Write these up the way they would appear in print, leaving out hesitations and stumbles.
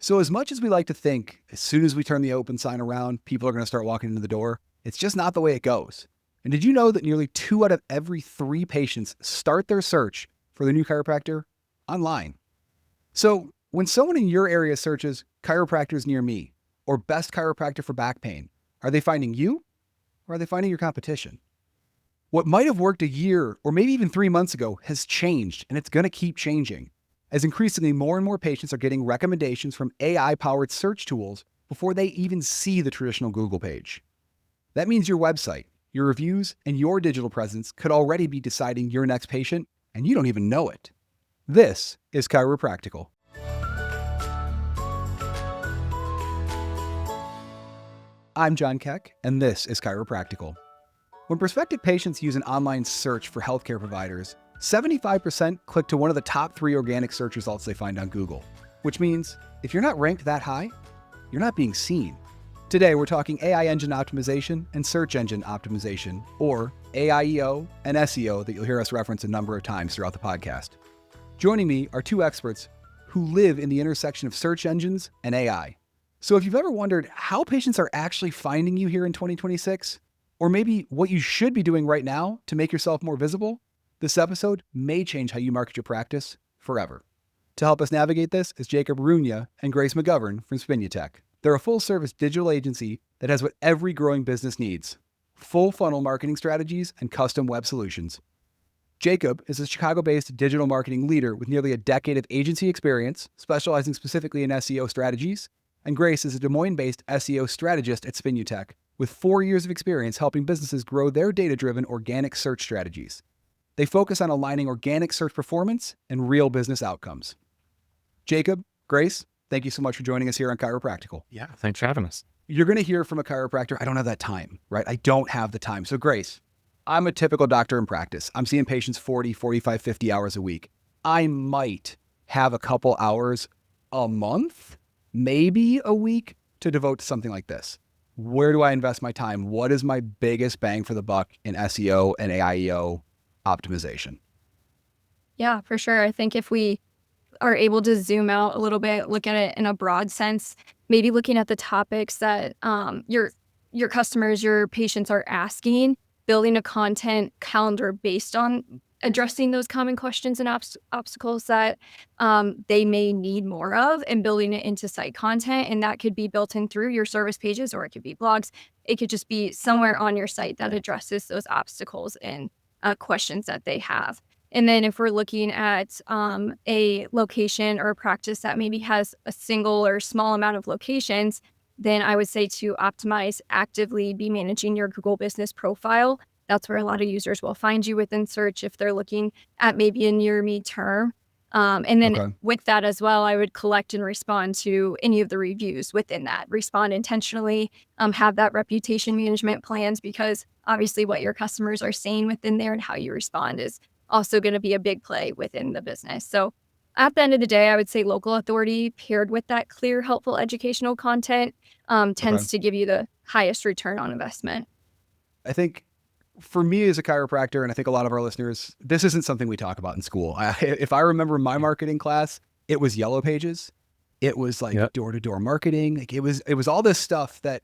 So as much as we like to think, as soon as we turn the open sign around, people are going to start walking into the door, it's just not the way it goes. And did you know that nearly 2 out of every 3 patients start their search for their new chiropractor online? So when someone in your area searches chiropractors near me or best chiropractor for back pain, are they finding you or are they finding your competition? What might have worked a year or maybe even 3 months ago has changed, and it's going to keep changing, as increasingly more and more patients are getting recommendations from AI-powered search tools before they even see the traditional Google page. That means your website, your reviews, and your digital presence could already be deciding your next patient, and you don't even know it. This is Chiropractical. I'm Jon Kec, and this is Chiropractical. When prospective patients use an online search for healthcare providers, 75% click to one of the top 3 organic search results they find on Google, which means if you're not ranked that high, you're not being seen. Today, we're talking AI engine optimization and search engine optimization, or AIEO and SEO, that you'll hear us reference a number of times throughout the podcast. Joining me are 2 experts who live in the intersection of search engines and AI. So if you've ever wondered how patients are actually finding you here in 2026, or maybe what you should be doing right now to make yourself more visible, this episode may change how you market your practice forever. To help us navigate this is Jacob Runia and Grace McGovern from SpinUTech. They're a full-service digital agency that has what every growing business needs: full funnel marketing strategies and custom web solutions. Jacob is a Chicago-based digital marketing leader with nearly a decade of agency experience, specializing specifically in SEO strategies, and Grace is a Des Moines-based SEO strategist at SpinUTech, with 4 years of experience helping businesses grow their data-driven organic search strategies. They focus on aligning organic search performance and real business outcomes. Jacob, Grace, thank you so much for joining us here on Chiropractical. Yeah, thanks for having us. You're going to hear from a chiropractor. I don't have that time, right? I don't have the time. So Grace, I'm a typical doctor in practice. I'm seeing patients 40, 45, 50 hours a week. I might have a couple hours a month, maybe a week, to devote to something like this. Where do I invest my time? What is my biggest bang for the buck in SEO and AIEO optimization? Yeah, for sure. I think if we are able to zoom out a little bit, look at it in a broad sense, maybe looking at the topics that your customers, your patients are asking, building a content calendar based on addressing those common questions and obstacles that they may need more of, and building it into site content. And that could be built in through your service pages, or it could be blogs. It could just be somewhere on your site that addresses those obstacles and questions that they have. And then if we're looking at a location or a practice that maybe has a single or small amount of locations, then I would say to optimize, actively be managing your Google business profile. That's where a lot of users will find you within search if they're looking at maybe a near me term. And then with that as well, I would collect and respond to any of the reviews within that. Respond intentionally, have that reputation management plans, because obviously what your customers are saying within there and how you respond is also going to be a big play within the business. So at the end of the day, I would say local authority paired with that clear, helpful educational content tends to give you the highest return on investment. I think for me as a chiropractor, and I think a lot of our listeners, this isn't something we talk about in school. If I remember my marketing class, it was yellow pages. It was like door-to-door marketing. Like it was all this stuff that,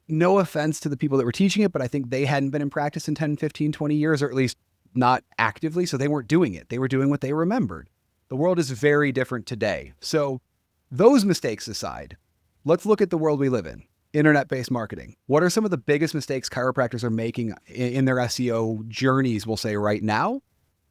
no offense to the people that were teaching it, but I think they hadn't been in practice in 10, 15, 20 years, or at least not actively. So they weren't doing it. They were doing what they remembered. The world is very different today. So those mistakes aside, let's look at the world we live in. Internet-based marketing. What are some of the biggest mistakes chiropractors are making in their SEO journeys, we'll say, right now?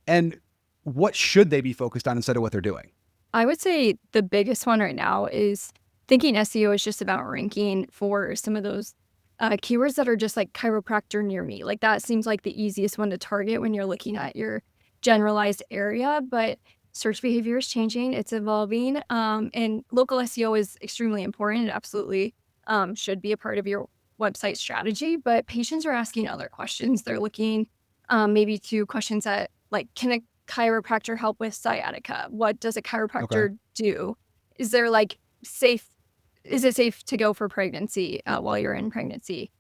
And what should they be focused on instead of what they're doing? I would say the biggest one right now is thinking SEO is just about ranking for some of those keywords that are just like chiropractor near me. Like that seems like the easiest one to target when you're looking at your generalized area, but search behavior is changing, it's evolving, and local SEO is extremely important. It absolutely should be a part of your website strategy, but patients are asking other questions. They're looking maybe to questions that like, can a chiropractor help with sciatica? What does a chiropractor do? Is there like is it safe to go for pregnancy while you're in pregnancy?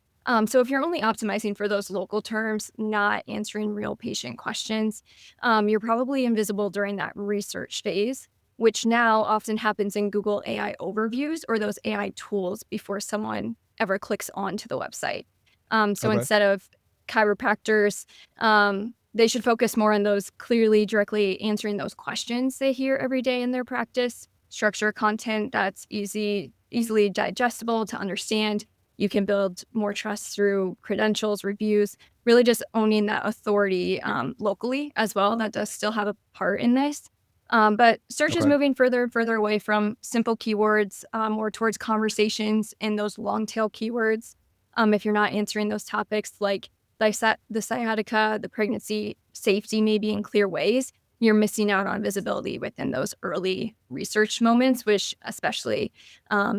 So if you're only optimizing for those local terms, not answering real patient questions, you're probably invisible during that research phase. which now often happens in Google AI overviews or those AI tools before someone ever clicks onto the website. So Okay. instead of chiropractors, they should focus more on those clearly, directly answering those questions they hear every day in their practice. Structure content that's easily digestible to understand. You can build more trust through credentials, reviews, really just owning that authority locally as well. That does still have a part in this. But search is Okay. moving further and further away from simple keywords, more towards conversations and those long tail keywords. If you're not answering those topics like the sciatica, the pregnancy, safety, maybe in clear ways, you're missing out on visibility within those early research moments, which especially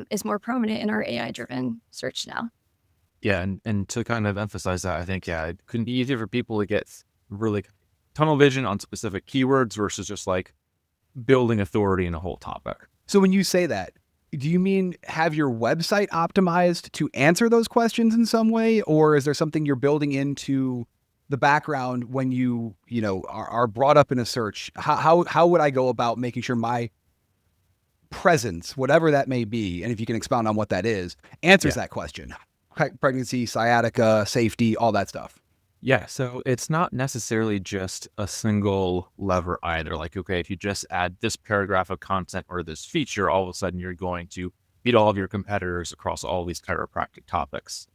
is more prominent in our AI-driven search now. Yeah, and to kind of emphasize that, I think, yeah, it can be easier for people to get really tunnel vision on specific keywords versus just like building authority in a whole topic. So when you say that, do you mean have your website optimized to answer those questions in some way? Or is there something you're building into the background when you are brought up in a search? How would I go about making sure my presence, whatever that may be, and if you can expound on what that is, answers that question? Pregnancy, sciatica, safety, all that stuff. Yeah, so it's not necessarily just a single lever either. Like, okay, if you just add this paragraph of content or this feature, all of a sudden you're going to beat all of your competitors across all these chiropractic topics.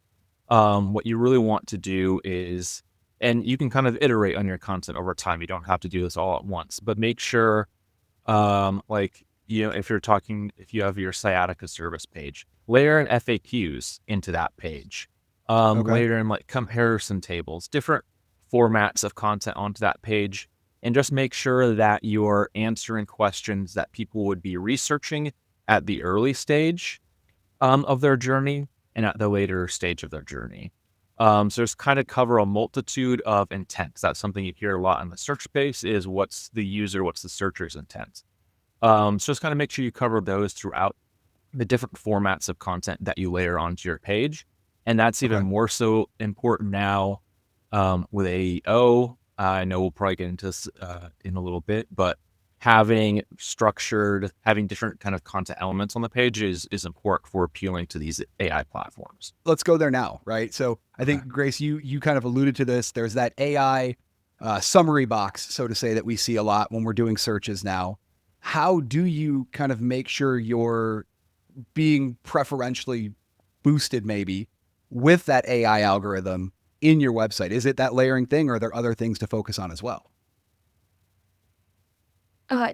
What you really want to do is, and you can kind of iterate on your content over time. You don't have to do this all at once, but make sure, if you have your sciatica service page, layer in FAQs into that page. Okay. Later in like comparison tables, different formats of content onto that page, and just make sure that you're answering questions that people would be researching at the early stage of their journey and at the later stage of their journey. So just kind of cover a multitude of intents. That's something you hear a lot in the search space is what's the searcher's intent. So just kind of make sure you cover those throughout the different formats of content that you layer onto your page. And that's even more so important now with AIEO. I know we'll probably get into this in a little bit, but having different kind of content elements on the page is important for appealing to these AI platforms. Let's go there now, right? So I think, Grace, you kind of alluded to this. There's that AI summary box, so to say, that we see a lot when we're doing searches now. How do you kind of make sure you're being preferentially boosted maybe with that AI algorithm in your website? Is it that layering thing, or are there other things to focus on as well?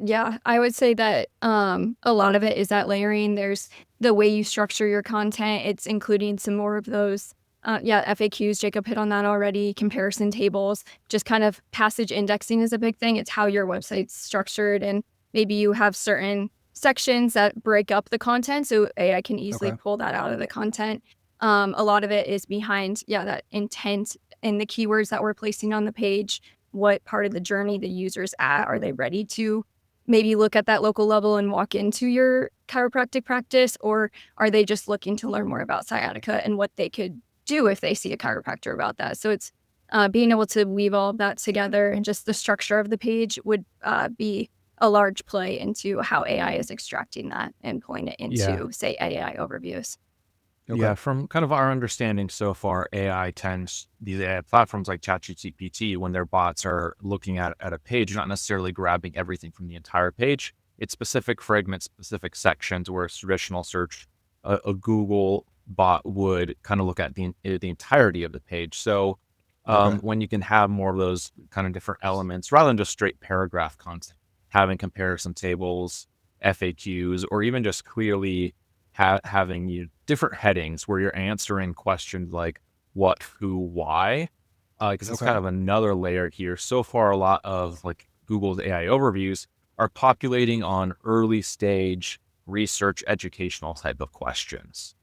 Yeah, I would say that a lot of it is that layering. There's the way you structure your content. It's including some more of those, FAQs. Jacob hit on that already. Comparison tables, just kind of passage indexing is a big thing. It's how your website's structured, and maybe you have certain sections that break up the content, so AI can easily pull that out of the content. A lot of it is behind, that intent and the keywords that we're placing on the page. What part of the journey the user's at? Are they ready to maybe look at that local level and walk into your chiropractic practice? Or are they just looking to learn more about sciatica and what they could do if they see a chiropractor about that? So it's being able to weave all of that together, and just the structure of the page would be a large play into how AI is extracting that and pulling it into, say, AI overviews. Okay. Yeah, from kind of our understanding so far, these AI platforms like ChatGPT, when their bots are looking at a page, not necessarily grabbing everything from the entire page. It's specific fragments, specific sections, where traditional search, a Google bot would kind of look at the entirety of the page. So when you can have more of those kind of different elements, rather than just straight paragraph content, having comparison tables, FAQs, or even just clearly having different headings where you're answering questions like what, who, why, because it's kind of another layer here. So far, a lot of like Google's AI overviews are populating on early stage research, educational type of questions.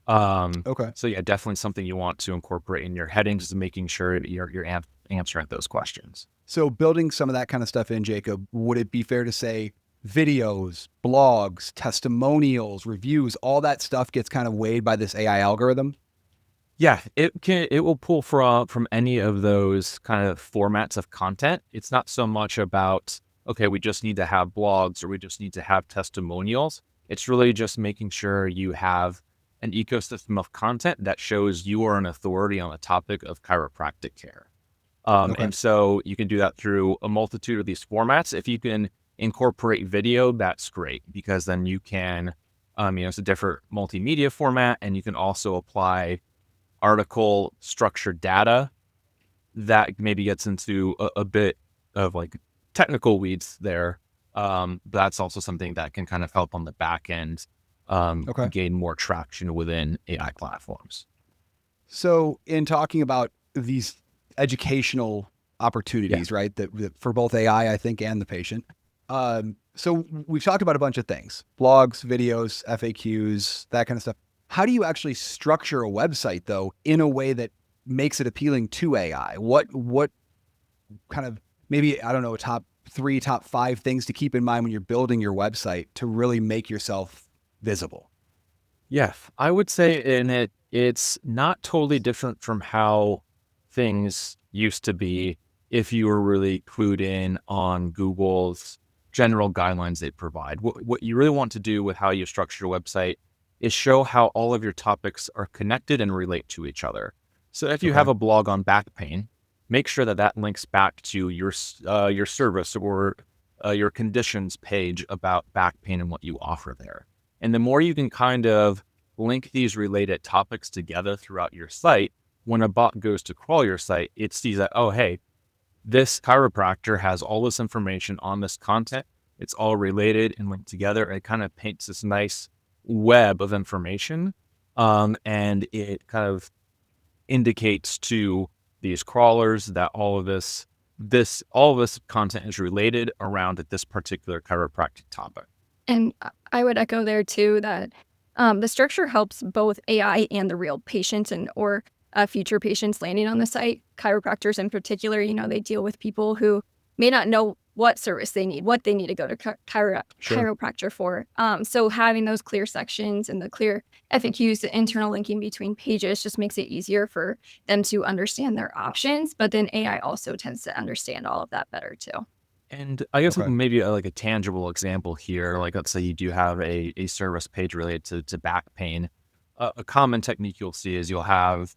So yeah, definitely something you want to incorporate in your headings is making sure that you're answering those questions. So building some of that kind of stuff in, Jacob, would it be fair to say videos, blogs, testimonials, reviews, all that stuff gets kind of weighed by this AI algorithm? Yeah, it will pull from any of those kind of formats of content. It's not so much about okay, we just need to have blogs or we just need to have testimonials. It's really just making sure you have an ecosystem of content that shows you are an authority on the topic of chiropractic care. Okay. And so you can do that through a multitude of these formats. If you can incorporate video, that's great, because then you can, it's a different multimedia format, and you can also apply article structured data that maybe gets into a bit of like technical weeds there. But that's also something that can kind of help on the back end Okay. gain more traction within AI platforms. So in talking about these educational opportunities, right, that for both AI, I think, and the patient. So we've talked about a bunch of things: blogs, videos, FAQs, that kind of stuff. How do you actually structure a website, though, in a way that makes it appealing to AI? What kind of, maybe, I don't know, top 3, top 5 things to keep in mind when you're building your website to really make yourself visible? Yeah, I would say it's not totally different from how things used to be if you were really clued in on Google's general guidelines they provide. What you really want to do with how you structure your website is show how all of your topics are connected and relate to each other. So if you have a blog on back pain, make sure that that links back to your service or your conditions page about back pain and what you offer there. And the more you can kind of link these related topics together throughout your site, when a bot goes to crawl your site, it sees that, oh, hey, this chiropractor has all this information on this content. It's all related and linked together. It kind of paints this nice web of information. And it kind of indicates to these crawlers that all of this content is related around this particular chiropractic topic. And I would echo there too that the structure helps both AI and the real patients or future patients landing on the site. Chiropractors in particular, they deal with people who may not know what service they need, what they need to go to chiropractor for. So having those clear sections and the clear FAQs, the internal linking between pages, just makes it easier for them to understand their options. But then AI also tends to understand all of that better too. And I guess Okay. maybe like a tangible example here, like let's say you do have a service page related to back pain. A common technique you'll see is you'll have,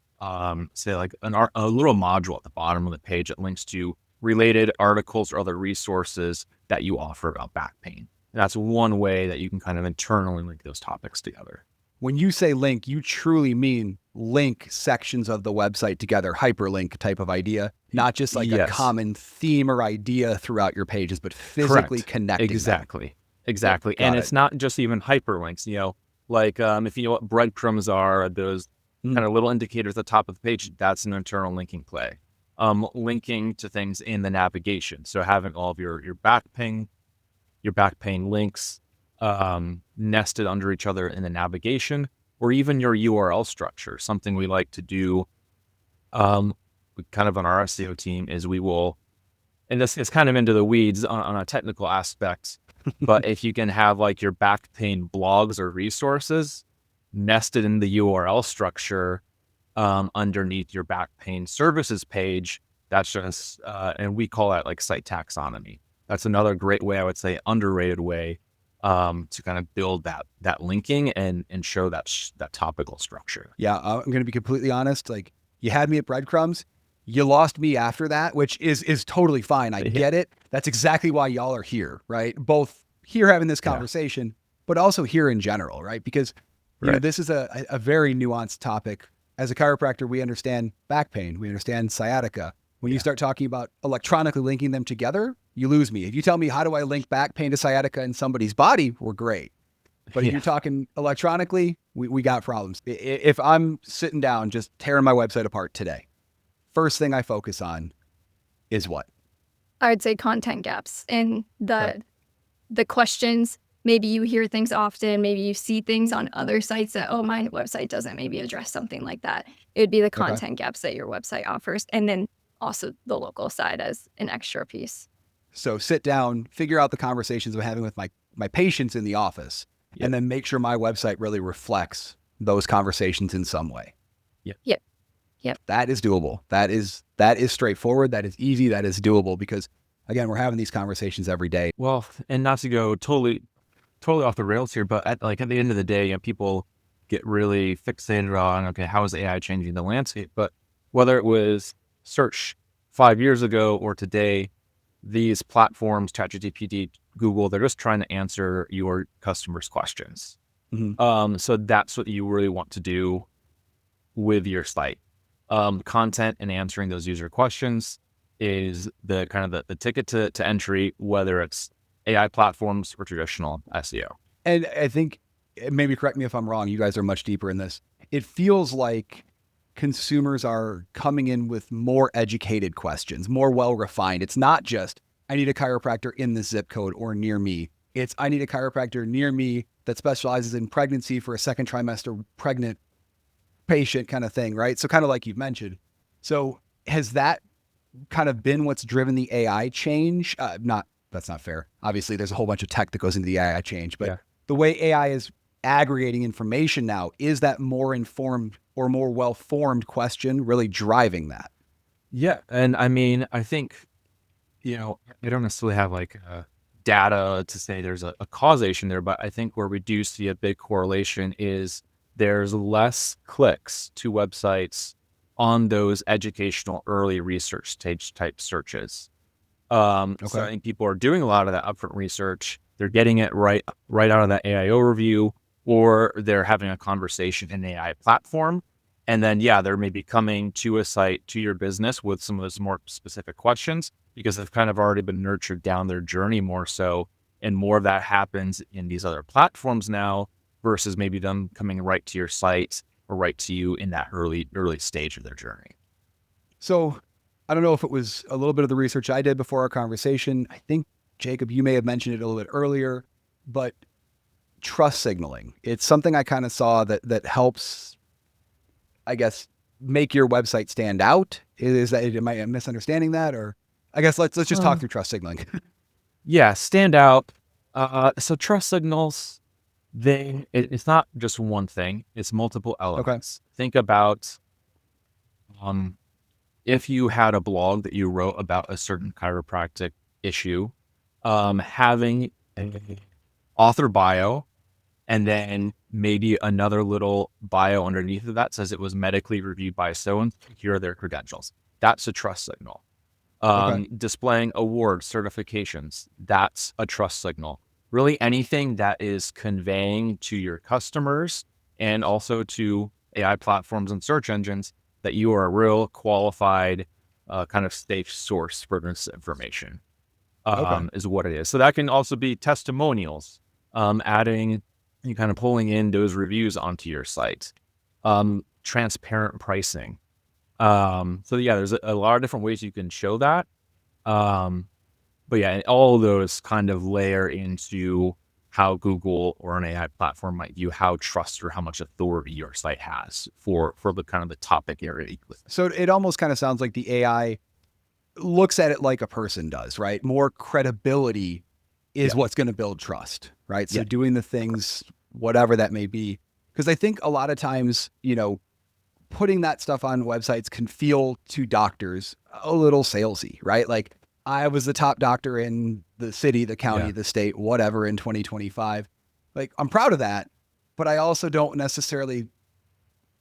say like a little module at the bottom of the page that links to related articles or other resources that you offer about back pain. And that's one way that you can kind of internally link those topics together. When you say link, you truly mean link sections of the website together, hyperlink type of idea, not just like a common theme or idea throughout your pages, but physically connecting them. Exactly. And it's not just even hyperlinks, like if you know what breadcrumbs are, those kind of little indicators at the top of the page, that's an internal linking play. Linking to things in the navigation. So having all of your back pain links nested under each other in the navigation, or even your URL structure. Something we like to do kind of on our SEO team is we will, and this is kind of into the weeds on a technical aspect, but if you can have like your back pain blogs or resources nested in the URL structure underneath your back pain services page, that's just, and we call that like site taxonomy. That's another great way, I would say, underrated way to kind of build that linking and show that topical structure. Yeah, I'm going to be completely honest. Like, you had me at breadcrumbs. You lost me after that, which is totally fine. I get it. That's exactly why y'all are here, right? Both here having this conversation, but also here in general, right? Because you know, this is a very nuanced topic. As a chiropractor, we understand back pain. We understand sciatica. When you start talking about electronically linking them together, you lose me. If you tell me, how do I link back pain to sciatica in somebody's body, we're great. But if you're talking electronically, we got problems. If I'm sitting down just tearing my website apart today, first thing I focus on is what? I would say content gaps and the questions. Maybe you hear things often. Maybe you see things on other sites that, oh, my website doesn't maybe address something like that. It would be the content gaps that your website offers. And then also the local side as an extra piece. So sit down, figure out the conversations I'm having with my patients in the office, and then make sure my website really reflects those conversations in some way. Yep. That is doable. That is straightforward. That is easy. That is doable, because again, we're having these conversations every day. Well, and not to go totally off the rails here, but at the end of the day, people get really fixated on, okay, how is AI changing the landscape? But whether it was search 5 years ago or today, these platforms, ChatGPT, Google, they're just trying to answer your customers' questions. So that's what you really want to do with your site. Content and answering those user questions is the kind of the ticket to entry, whether it's AI platforms or traditional SEO. And I think, maybe correct me if I'm wrong, you guys are much deeper in this. It feels like consumers are coming in with more educated questions, more well-refined. It's not just, I need a chiropractor in this zip code or near me. It's, I need a chiropractor near me that specializes in pregnancy for a second trimester pregnant patient kind of thing, right? So kind of like you've mentioned. So has that kind of been what's driven the AI change? That's not fair. Obviously, there's a whole bunch of tech that goes into the AI change, but the way AI is aggregating information now, is that more informed or more well-formed question really driving that? Yeah. And I mean, I think, I don't necessarily have like data to say there's a causation there, but I think where we do see a big correlation is there's less clicks to websites on those educational early research stage type searches. So I think people are doing a lot of that upfront research. They're getting it right out of that AIEO review, or they're having a conversation in an AI platform. And then, they're maybe coming to a site, to your business with some of those more specific questions because they've kind of already been nurtured down their journey more so. And more of that happens in these other platforms now versus maybe them coming right to your site or right to you in that early stage of their journey. So I don't know if it was a little bit of the research I did before our conversation. I think, Jacob, you may have mentioned it a little bit earlier, but trust signaling. It's something I kind of saw that helps, I guess, make your website stand out. Is that, am I misunderstanding that? Or I guess let's just talk through trust signaling. Stand out. So trust signals, it's not just one thing, it's multiple elements. Think about if you had a blog that you wrote about a certain chiropractic issue, having an author bio and then maybe another little bio underneath of that says it was medically reviewed by so-and-so, here are their credentials. That's a trust signal. Displaying awards, certifications, that's a trust signal. Really anything that is conveying to your customers and also to AI platforms and search engines that you are a real qualified kind of safe source for this information is what it is. So that can also be testimonials, adding, you kind of pulling in those reviews onto your site, transparent pricing. There's a lot of different ways you can show that. All of those kind of layer into how Google or an AI platform might view how trust or how much authority your site has for the kind of the topic area. So it almost kind of sounds like the AI looks at it like a person does, right? More credibility is what's going to build trust, right? So doing the things, whatever that may be, because I think a lot of times, putting that stuff on websites can feel to doctors a little salesy, right? Like, I was the top doctor in the city, the county, the state, whatever in 2025. Like, I'm proud of that, but I also don't necessarily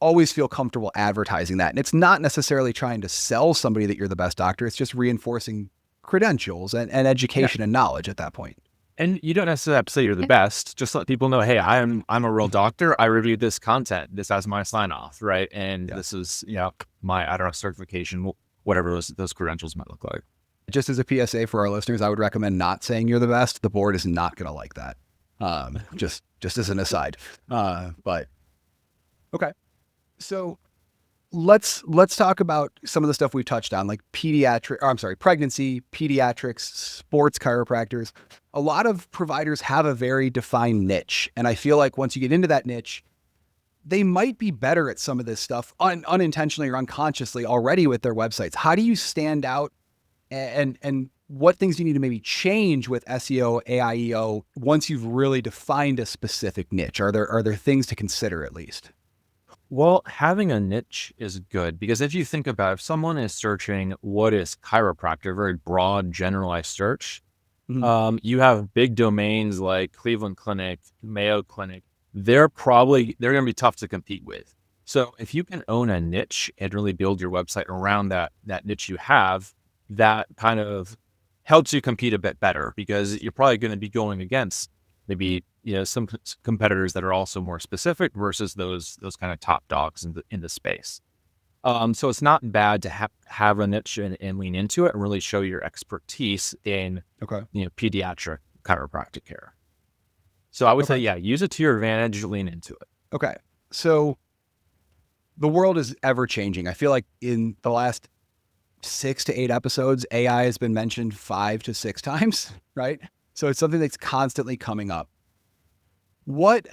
always feel comfortable advertising that. And it's not necessarily trying to sell somebody that you're the best doctor. It's just reinforcing credentials and education and knowledge at that point. And you don't necessarily have to say you're the best. Just let people know, hey, I'm a real doctor. I reviewed this content. This has my sign off, right? And this is, my, certification, whatever those credentials might look like. Just as a PSA for our listeners, I would recommend not saying you're the best. The board is not going to like that. Just as an aside. But okay. So let's talk about some of the stuff we've touched on, like pregnancy, pediatrics, sports chiropractors. A lot of providers have a very defined niche. And I feel like once you get into that niche, they might be better at some of this stuff unintentionally or unconsciously already with their websites. How do you stand out, and what things do you need to maybe change with SEO, AIEO once you've really defined a specific niche? Are there things to consider at least? Well, having a niche is good because if you think about if someone is searching what is chiropractor, very broad, generalized search, Mhm. you have big domains like Cleveland Clinic, Mayo Clinic. They're going to be tough to compete with. So if you can own a niche and really build your website around that niche you have, that kind of helps you compete a bit better because you're probably going to be going against maybe some competitors that are also more specific versus those kind of top dogs in the space. So it's not bad to have a niche and lean into it and really show your expertise in Okay. pediatric chiropractic care. So I would say, Okay. yeah, use it to your advantage, lean into it. Okay. So the world is ever changing. I feel like in the last 6 to 8 episodes, AI has been mentioned 5 to 6 times, right? So it's something that's constantly coming up. What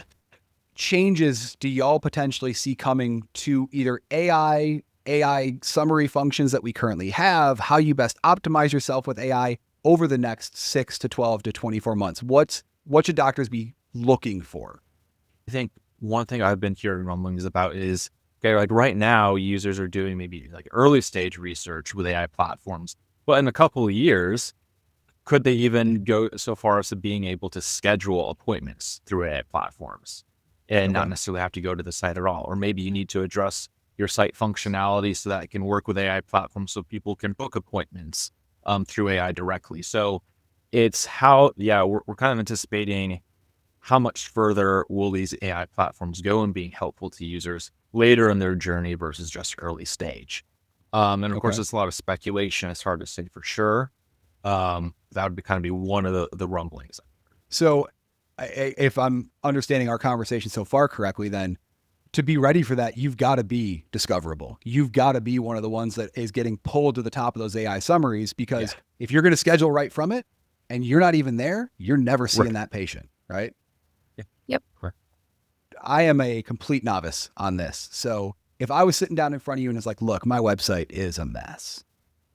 changes do y'all potentially see coming to either AI summary functions that we currently have, how you best optimize yourself with AI over the next 6 to 12 to 24 months? What should doctors be looking for? I think one thing I've been hearing rumblings about is, okay, like right now, users are doing maybe like early stage research with AI platforms, but in a couple of years, could they even go so far as to being able to schedule appointments through AI platforms and not Okay. necessarily have to go to the site at all? Or maybe you need to address your site functionality so that it can work with AI platforms so people can book appointments through AI directly. So it's we're kind of anticipating how much further will these AI platforms go in being helpful to users later in their journey versus just early stage. And of course, Okay. it's a lot of speculation. It's hard to say for sure. That would be one of the rumblings. So if I'm understanding our conversation so far correctly, then to be ready for that, you've got to be discoverable. You've got to be one of the ones that is getting pulled to the top of those AI summaries, because if you're going to schedule right from it and you're not even there, you're never seeing Right. that patient, right? Yeah. Yep. Correct. I am a complete novice on this. So if I was sitting down in front of you and it's like, look, my website is a mess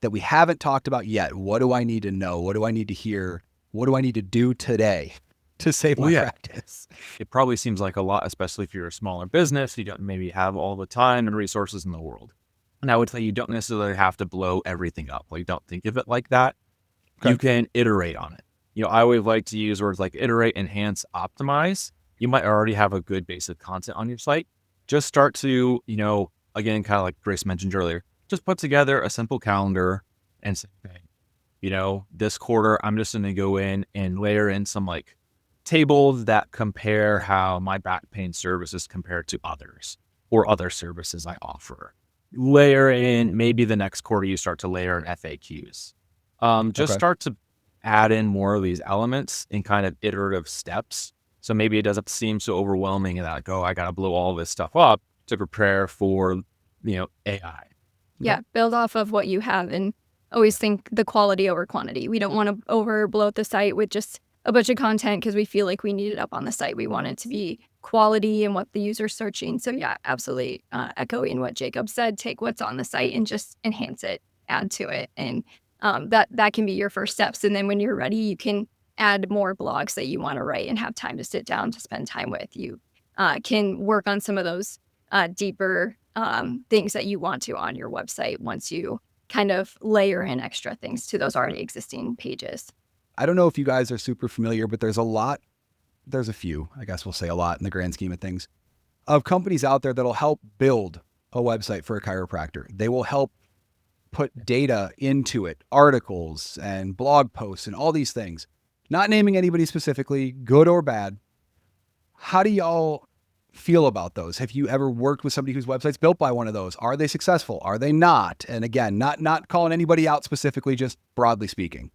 that we haven't talked about yet. What do I need to know? What do I need to hear? What do I need to do today to save Well, my yeah, practice? it probably seems like a lot, especially if you're a smaller business. You don't maybe have all the time and resources in the world. And I would say you don't necessarily have to blow everything up. Like, don't think of it like that. You Okay. can iterate on it. I always like to use words like iterate, enhance, optimize. You might already have a good base of content on your site. Just start to, again, kind of like Grace mentioned earlier, just put together a simple calendar and say, okay, this quarter, I'm just going to go in and layer in some like tables that compare how my back pain services compare to others or other services I offer. Layer in, maybe the next quarter, you start to layer in FAQs. Just Okay. start to add in more of these elements in kind of iterative steps. So maybe it doesn't seem so overwhelming that like, oh, I got to blow all this stuff up to prepare for, AI. Yeah, build off of what you have and always think the quality over quantity. We don't want to over bloat the site with just a bunch of content because we feel like we need it up on the site. We want it to be quality and what the user's searching. So yeah, absolutely echoing what Jacob said, take what's on the site and just enhance it, add to it. And that can be your first steps. And then when you're ready, you can add more blogs that you want to write and have time to sit down to spend time with. You can work on some of those deeper things that you want to on your website once you kind of layer in extra things to those already existing pages. I don't know if you guys are super familiar, but there's a few, I guess we'll say a lot in the grand scheme of things, of companies out there that'll help build a website for a chiropractor. They will help put data into it, articles and blog posts and all these things. Not naming anybody specifically, good or bad. How do y'all feel about those? Have you ever worked with somebody whose website's built by one of those? Are they successful? Are they not? And again, not calling anybody out specifically, just broadly speaking.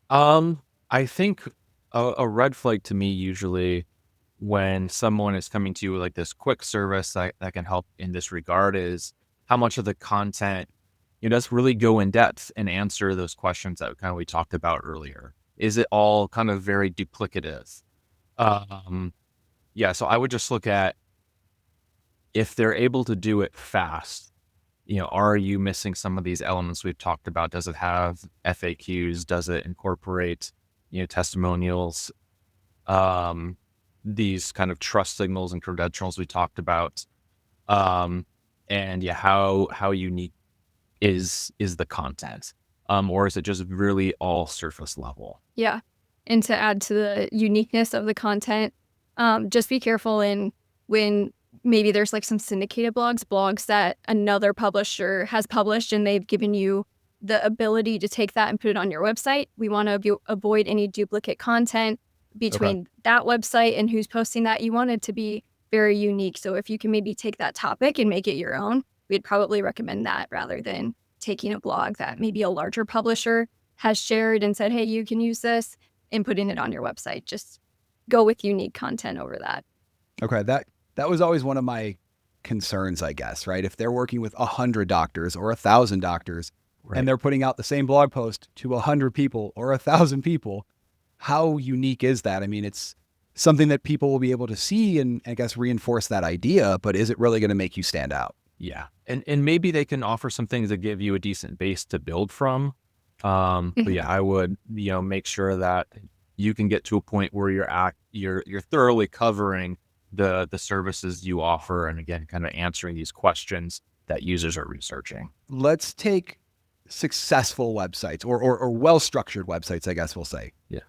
I think a red flag to me usually when someone is coming to you with like this quick service that can help in this regard is how much of the content does really go in depth and answer those questions that kind of we talked about earlier. Is it all kind of very duplicative? So I would just look at if they're able to do it fast. Are you missing some of these elements we've talked about? Does it have FAQs? Does it incorporate, testimonials? These kind of trust signals and credentials we talked about. And yeah, how unique is the content? Or is it just really all surface level? Yeah. And to add to the uniqueness of the content, just be careful when maybe there's like some syndicated blogs that another publisher has published and they've given you the ability to take that and put it on your website. We want to avoid any duplicate content between that website and who's posting that. You want it to be very unique. So if you can maybe take that topic and make it your own, we'd probably recommend that rather than taking a blog that maybe a larger publisher has shared and said, hey, you can use this, and putting it on your website. Just go with unique content over that. Okay, that was always one of my concerns, I guess, right? If they're working with 100 doctors or 1,000 doctors, and they're putting out the same blog post to 100 people or 1,000 people, how unique is that? I mean, it's something that people will be able to see and I guess reinforce that idea, but is it really going to make you stand out? Yeah. And maybe they can offer some things that give you a decent base to build from. But yeah, I would, make sure that you can get to a point where you're thoroughly covering the services you offer. And again, kind of answering these questions that users are researching. Let's take successful websites or well-structured websites, I guess we'll say. Yeah.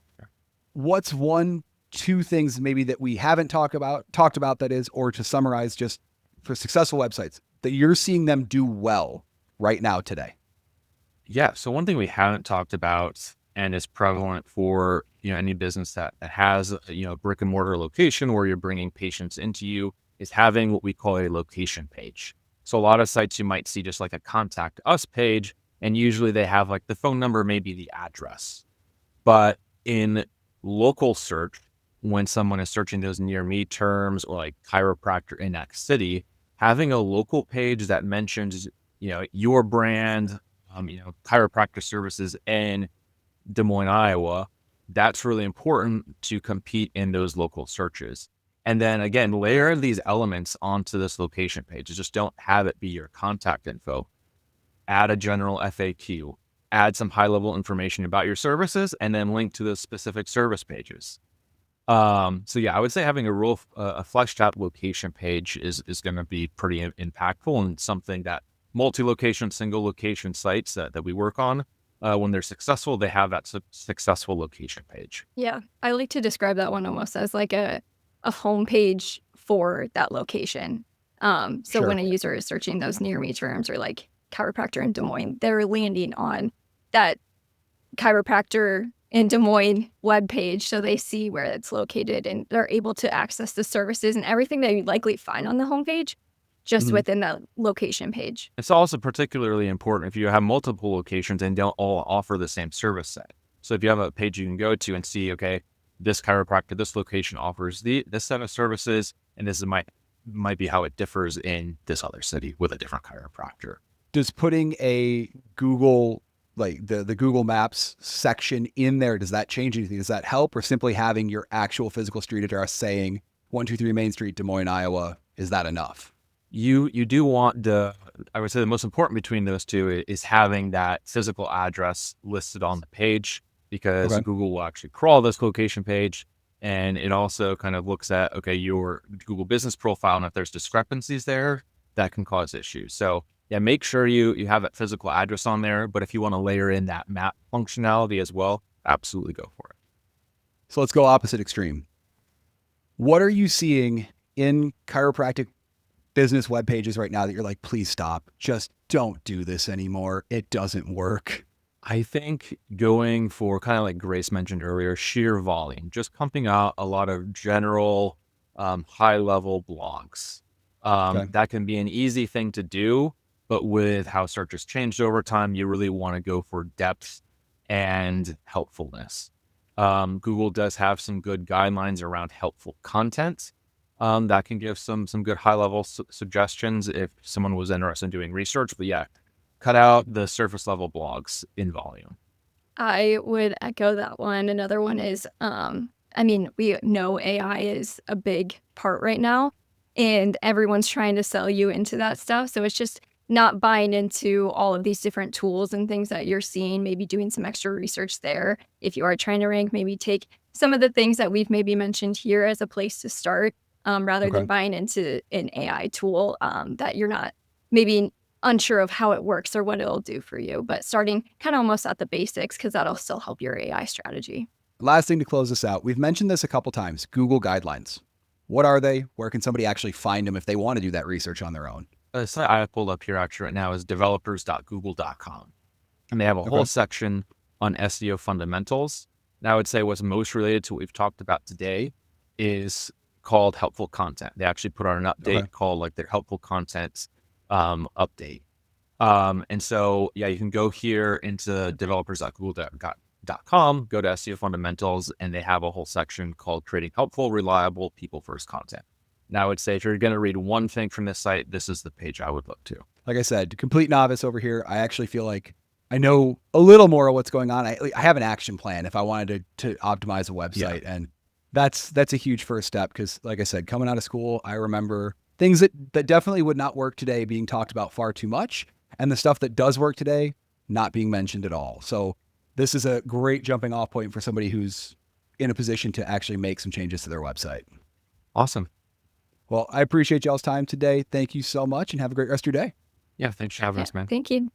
What's one, two things maybe that we haven't talked about that is, or to summarize just for successful websites that you're seeing them do well right now today? Yeah. So one thing we haven't talked about and is prevalent for, any business that has, a brick and mortar location where you're bringing patients into you is having what we call a location page. So a lot of sites you might see just like a contact us page, and usually they have like the phone number, maybe the address. But in local search, when someone is searching those near me terms or like chiropractor in X city, having a local page that mentions, your brand, chiropractor services in Des Moines, Iowa, that's really important to compete in those local searches. And then again, layer these elements onto this location page. Just don't have it be your contact info. Add a general FAQ, add some high level information about your services, and then link to the specific service pages. So yeah, I would say having a fleshed out location page is going to be pretty impactful, and something that multi-location, single location sites that we work on, when they're successful, they have that successful location page. Yeah. I like to describe that one almost as like a homepage for that location. So when a user is searching those near me terms or like chiropractor in Des Moines, they're landing on that chiropractor in Des Moines webpage, so they see where it's located and they're able to access the services and everything that you'd likely find on the homepage just within that location page. It's also particularly important if you have multiple locations and don't all offer the same service set. So if you have a page you can go to and see, okay, this chiropractor, this location offers this set of services, and this might be how it differs in this other city with a different chiropractor. Does putting a Google, like the Google Maps section in there, does that change anything? Does that help, or simply having your actual physical street address saying 123 Main Street, Des Moines, Iowa, is that enough? You do want I would say the most important between those two is having that physical address listed on the page, because Google will actually crawl this location page, and it also kind of looks at, okay, your Google business profile, and if there's discrepancies there, that can cause issues. So yeah, make sure you have that physical address on there, but if you want to layer in that map functionality as well, absolutely go for it. So let's go opposite extreme. What are you seeing in chiropractic business web pages right now that you're like, please stop, just don't do this anymore, it doesn't work? I think going for kind of like Grace mentioned earlier, sheer volume, just pumping out a lot of general high level blogs. That can be an easy thing to do, but with how search has changed over time, you really want to go for depth and helpfulness. Google does have some good guidelines around helpful content that can give some good high level suggestions if someone was interested in doing research. But yeah, cut out the surface level blogs in volume. I would echo that one. Another one is, we know AI is a big part right now, and everyone's trying to sell you into that stuff. So it's just not buying into all of these different tools and things that you're seeing, maybe doing some extra research there. If you are trying to rank, maybe take some of the things that we've maybe mentioned here as a place to start. rather than buying into an AI tool that you're not maybe unsure of how it works or what it'll do for you, but starting kind of almost at the basics, because that'll still help your AI strategy. Last thing to close this out, we've mentioned this a couple times, Google guidelines. What are they? Where can somebody actually find them if they want to do that research on their own? The site I have pulled up here actually right now is developers.google.com. And they have a whole section on SEO fundamentals. Now I would say what's most related to what we've talked about today is called helpful content. They actually put out an update called like their helpful content update. And so, yeah, you can go here into developers.google.com, go to SEO fundamentals, and they have a whole section called creating helpful, reliable, people first content. Now I would say if you're going to read one thing from this site, this is the page I would look to. Like I said, complete novice over here. I actually feel like I know a little more of what's going on. I have an action plan if I wanted to optimize a website. And that's a huge first step, because like I said, coming out of school, I remember things that definitely would not work today being talked about far too much, and the stuff that does work today not being mentioned at all. So this is a great jumping off point for somebody who's in a position to actually make some changes to their website. Awesome. Well, I appreciate y'all's time today. Thank you so much, and have a great rest of your day. Yeah, thanks for having us, man. Thank you.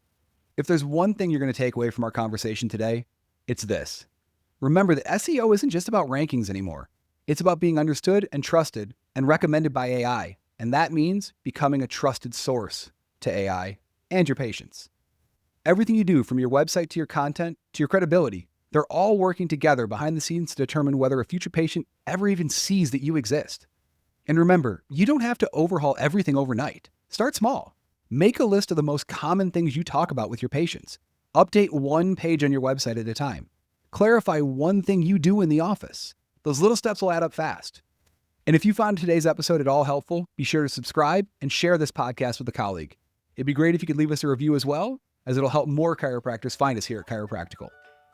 If there's one thing you're going to take away from our conversation today, it's this. Remember that SEO isn't just about rankings anymore. It's about being understood and trusted and recommended by AI. And that means becoming a trusted source to AI and your patients. Everything you do, from your website to your content to your credibility, they're all working together behind the scenes to determine whether a future patient ever even sees that you exist. And remember, you don't have to overhaul everything overnight. Start small. Make a list of the most common things you talk about with your patients. Update one page on your website at a time. Clarify one thing you do in the office. Those little steps will add up fast. And if you found today's episode at all helpful, be sure to subscribe and share this podcast with a colleague. It'd be great if you could leave us a review as well, as it'll help more chiropractors find us here at Chiropractical.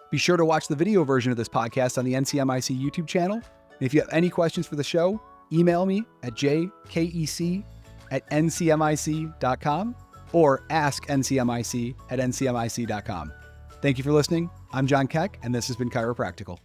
Be sure to watch the video version of this podcast on the NCMIC YouTube channel. And if you have any questions for the show, email me at jkec@ncmic.com or askncmic@ncmic.com. Thank you for listening. I'm Jon Kec, and this has been Chiropractical.